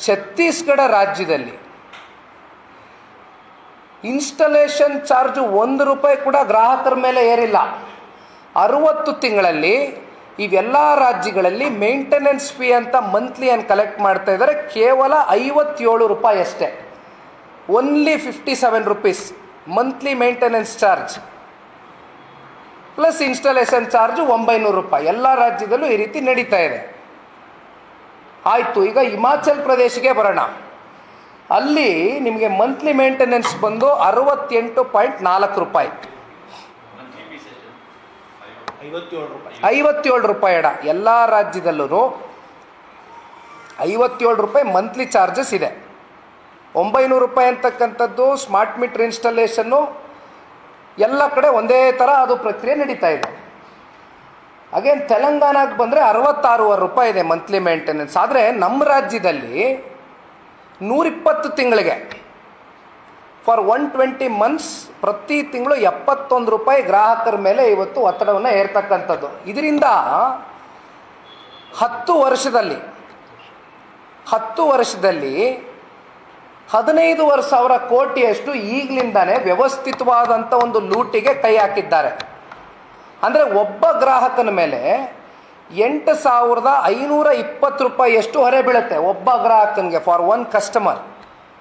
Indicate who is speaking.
Speaker 1: ಛತ್ತೀಸ್ಗಢ ರಾಜ್ಯದಲ್ಲಿ installation charge ₹1 ಕೂಡ ಗ್ರಾಹಕರ ಮೇಲೆ ಏರಿಲ್ಲ. 60 ತಿಂಗಳಲ್ಲಿ ಇವೆಲ್ಲ ರಾಜ್ಯಗಳಲ್ಲಿ ಮೇಂಟೆನೆನ್ಸ್ ಫೀ ಅಂತ ಮಂತ್ಲಿ ಏನು ಕಲೆಕ್ಟ್ ಮಾಡ್ತಾ ಇದ್ದಾರೆ ಕೇವಲ ₹57 ಅಷ್ಟೇ. Only ₹57 monthly maintenance charge plus installation charge ₹900. ಎಲ್ಲ ರಾಜ್ಯದಲ್ಲೂ ಈ ರೀತಿ ನಡೀತಾ ಇದೆ. ಆಯಿತು, ಈಗ ಹಿಮಾಚಲ್ ಪ್ರದೇಶಕ್ಕೆ ಬರೋಣ. ಅಲ್ಲಿ ನಿಮಗೆ ಮಂತ್ಲಿ ಮೇಂಟೆನೆನ್ಸ್ ಬಂದು ₹68.4. ₹57 ಎಡ. ಎಲ್ಲ ರಾಜ್ಯದಲ್ಲೂ ₹57 ಮಂತ್ಲಿ ಚಾರ್ಜಸ್ ಇದೆ. ₹900 ಅಂತಕ್ಕಂಥದ್ದು ಸ್ಮಾರ್ಟ್ ಮೀಟರ್ ಇನ್ಸ್ಟಾಲೇಷನ್ನು ಎಲ್ಲ ಕಡೆ ಒಂದೇ ಥರ ಅದು ಪ್ರಕ್ರಿಯೆ ನಡೀತಾ ಇದೆ. ಅಗೇನ್ ತೆಲಂಗಾಣಕ್ಕೆ ಬಂದರೆ ₹66 ಇದೆ ಮಂತ್ಲಿ ಮೇಂಟೆನೆನ್ಸ್. ಆದರೆ ನಮ್ಮ ರಾಜ್ಯದಲ್ಲಿ 120 ತಿಂಗಳಿಗೆ ಫಾರ್ 120 ಮಂತ್ಸ್ ಪ್ರತಿ ತಿಂಗಳು ₹71 ಗ್ರಾಹಕರ ಮೇಲೆ ಇವತ್ತು ಒತ್ತಡವನ್ನು ಏರ್ತಕ್ಕಂಥದ್ದು. ಇದರಿಂದ 10 ವರ್ಷದಲ್ಲಿ 15,000 ಕೋಟಿಯಷ್ಟು ಈಗಲಿಂದಾನೇ ವ್ಯವಸ್ಥಿತವಾದಂಥ ಒಂದು ಲೂಟಿಗೆ ಕೈ ಹಾಕಿದ್ದಾರೆ. ಅಂದರೆ ಒಬ್ಬ ಗ್ರಾಹಕನ ಮೇಲೆ ₹8,520 ಹೊರೆ ಬೀಳುತ್ತೆ ಒಬ್ಬ ಗ್ರಾಹಕನಿಗೆ ಫಾರ್ ಒನ್ ಕಸ್ಟಮರ್.